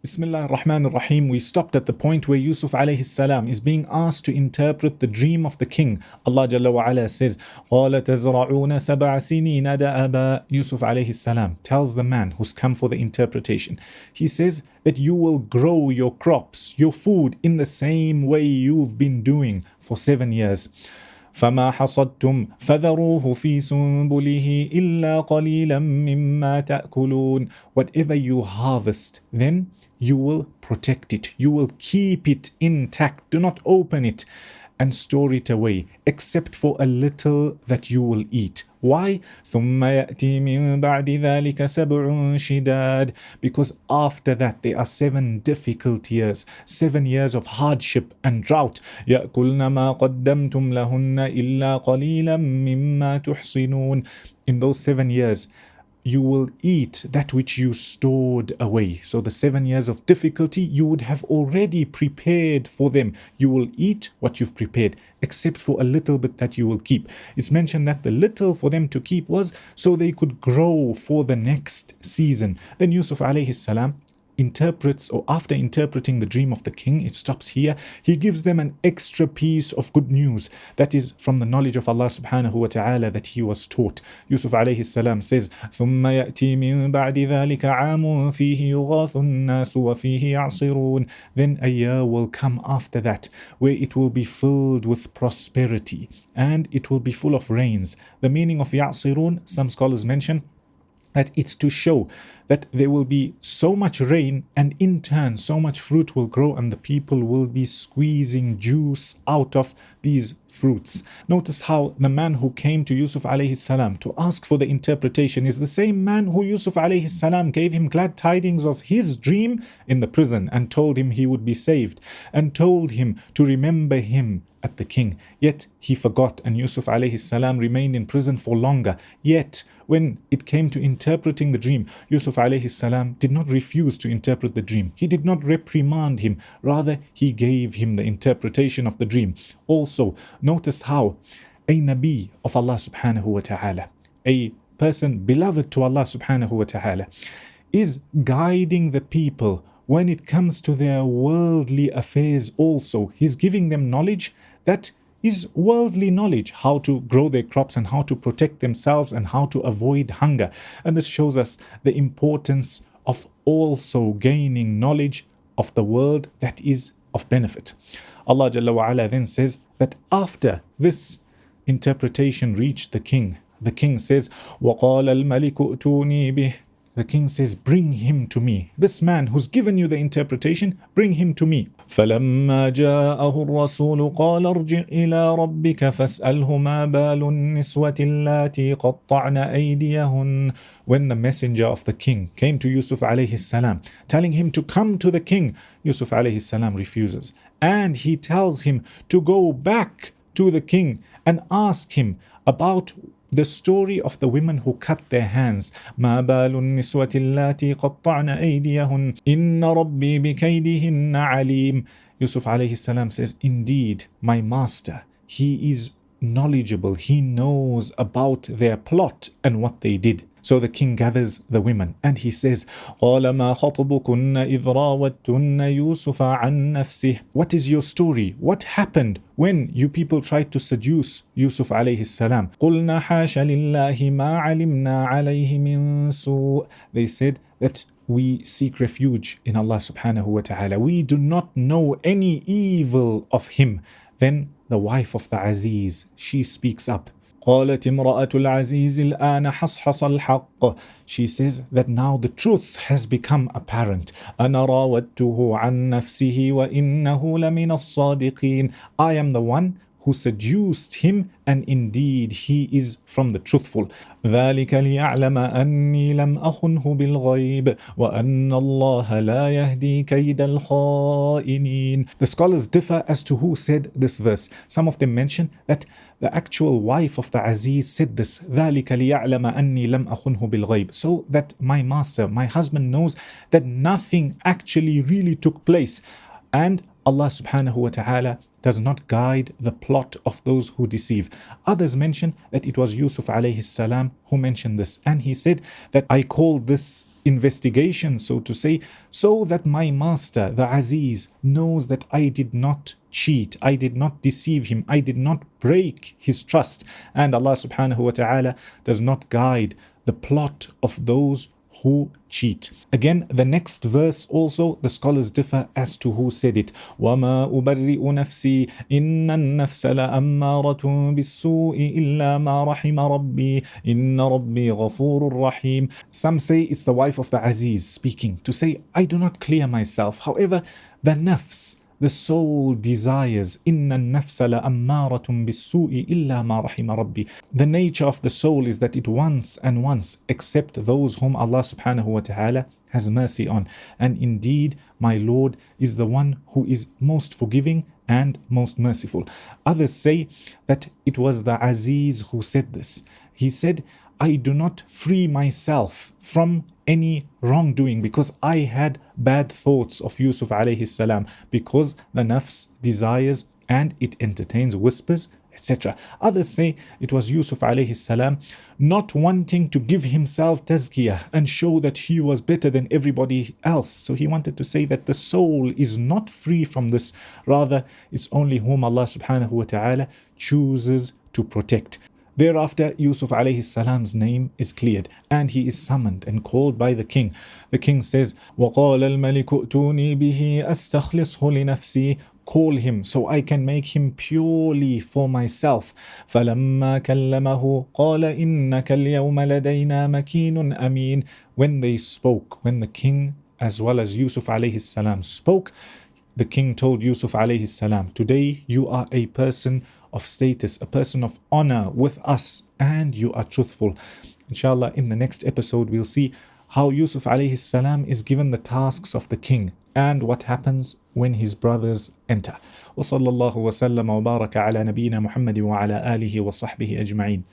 Bismillah ar-Rahman ar-Rahim. We stopped at the point where Yusuf alayhi salam is being asked to interpret the dream of the king. Allah Jalla wa ala says, قَالَ تَزْرَعُونَ سَبْعَ سِنِينَ دَأَبًا. Yusuf alayhi salam tells the man who's come for the interpretation. He says that you will grow your crops, your food, in the same way you've been doing for 7 years. فما حصدتم فذروه في سنبله إلا قليلا مما تأكلون. Whatever you harvest, then you will protect it, you will keep it intact, do not open it and store it away, except for a little that you will eat. Why? ثم يأتي من بعد ذلك سبع شداد. Because after that there are 7 difficult years, 7 years of hardship and drought. يأكلن ما قدمتم لهن إلا قليلا مما تحصنون. In those 7 years you will eat that which you stored away. So the 7 years of difficulty, you would have already prepared for them. You will eat what you've prepared, except for a little bit that you will keep. It's mentioned that the little for them to keep was so they could grow for the next season. Then Yusuf alayhi salam interprets, or after interpreting the dream of the king, it stops here. He gives them an extra piece of good news that is from the knowledge of Allah subhanahu wa ta'ala that he was taught. Yusuf alayhi salam says, ثُمَّ يَأْتِي مِن بَعْدِ ذَلِكَ عَامٌ فِيهِ يُغَاثُ النَّاسُ وَفِيهِ يَعْصِرُونَ. Then a year will come after that where it will be filled with prosperity and it will be full of rains. The meaning of يَعْصِرُونَ, some scholars mention that it's to show that there will be so much rain and in turn so much fruit will grow and the people will be squeezing juice out of these fruits. Notice how the man who came to Yusuf alayhi salam to ask for the interpretation is the same man who Yusuf alayhi salam gave him glad tidings of his dream in the prison and told him he would be saved and told him to remember him at the king. Yet he forgot and Yusuf alayhi salam remained in prison for longer. Yet when it came to interpreting the dream, Yusuf alayhi salam did not refuse to interpret the dream. He did not reprimand him. Rather, he gave him the interpretation of the dream. Also, notice how a Nabi of Allah subhanahu wa ta'ala, a person beloved to Allah subhanahu wa ta'ala, is guiding the people when it comes to their worldly affairs also. He's giving them knowledge that is worldly knowledge, how to grow their crops and how to protect themselves and how to avoid hunger. And this shows us the importance of also gaining knowledge of the world that is of benefit. Allah Jalla wa ala then says that after this interpretation reached the king says, وَقَالَ الْمَلِكُ ائْتُونِي بِهِ. The king says, bring him to me. This man who's given you the interpretation, bring him to me. فَلَمَّا جَاءَهُ الرَّسُولُ قَالَ ارْجِعْ إِلَىٰ رَبِّكَ فَاسْأَلْهُ مَا بَالُ النِّسْوَةِ اللَّاتِي قَطَّعْنَ أَيْدِيَهُنَّ. When the messenger of the king came to Yusuf alayhi salam, telling him to come to the king, Yusuf alayhi salam refuses. And he tells him to go back to the king and ask him about the story of the women who cut their hands. ما بال النسوة اللاتي قطعن أيديهن إن ربي بكيدهن عليم. Yusuf alayhi salam says, indeed, my master, he is knowledgeable, he knows about their plot and what they did. So the king gathers the women and he says, قَالَ مَا خَطْبُكُنَّ إِذْ رَاوَدتُّنَّ يُوسُفَ عَنْ نَفْسِهِ. What is your story? What happened when you people tried to seduce Yusuf alayhi salam? قُلْنَا حَاشَ لِلَّهِ مَا عَلِمْنَا عَلَيْهِ مِنْ سُوءٍ. They said that we seek refuge in Allah subhanahu wa ta'ala. We do not know any evil of him. Then the wife of the Aziz, she speaks up. قالت امرأة العزيز الآن حصحص الحق. She says that now the truth has become apparent. أنا راودته عن نفسه وإنه لمن الصادقين. I am the one who seduced him and indeed he is from the truthful. ذلك ليعلم أني لم أخنه بالغيب وأن الله لا يهدي كيد الخائنين. The scholars differ as to who said this verse. Some of them mention that the actual wife of the Aziz said this, ذلك ليعلم أني لم أخنه بالغيب, so that my master, my husband knows that nothing actually really took place. And Allah subhanahu wa ta'ala does not guide the plot of those who deceive. Others mention that it was Yusuf alayhi salam who mentioned this, and he said that I call this investigation, so to say, so that my master, the Aziz, knows that I did not cheat, I did not deceive him, I did not break his trust. And Allah subhanahu wa ta'ala does not guide the plot of those who cheat. Again, the next verse also, the scholars differ as to who said it. وَمَا أُبَرِّئُ نَفْسِي إِنَّ النَّفْسَ لَأَمَّارَةٌ بِالسُّوءِ إِلَّا مَا رَحِمَ رَبِّي إِنَّ رَبِّي غَفُورٌ رَحِيمٌ. Some say it's the wife of the Aziz speaking, to say, I do not clear myself. However, the nafs, the soul desires. إِنَّ النَّفْسَ لَأَمَّارَةٌ بِالسُّوءِ إِلَّا مَا رَحِمَ رَبِّي. The nature of the soul is that it wants and wants except those whom Allah subhanahu wa ta'ala has mercy on. And indeed, my Lord is the one who is most forgiving and most merciful. Others say that it was the Aziz who said this. He said, I do not free myself from any wrongdoing because I had bad thoughts of Yusuf alayhi salam, because the nafs desires and it entertains whispers, etc. Others say it was Yusuf alayhi salam not wanting to give himself tazkiyah and show that he was better than everybody else. So he wanted to say that the soul is not free from this, rather it's only whom Allah subhanahu wa ta'ala chooses to protect. Thereafter, Yusuf alayhi salam's name is cleared and he is summoned and called by the king. The king says, وَقَالَ الْمَلِكُ ائْتُونِي بِهِ أَسْتَخْلِصْهُ لِنَفْسِي. Call him so I can make him purely for myself. فَلَمَّا كَلَّمَهُ قَالَ إِنَّكَ الْيَوْمَ لَدَيْنَا مَكِينٌ أَمِينٌ. When they spoke, when the king as well as Yusuf alayhi salam spoke, the king told Yusuf alayhi salam, today you are a person of status, a person of honor with us, and you are truthful. Inshallah, in the next episode, we'll see how Yusuf alayhi salam is given the tasks of the king and what happens when his brothers enter. وصلى الله وسلم وبارك على نبينا محمد وعلى آله وصحبه أجمعين.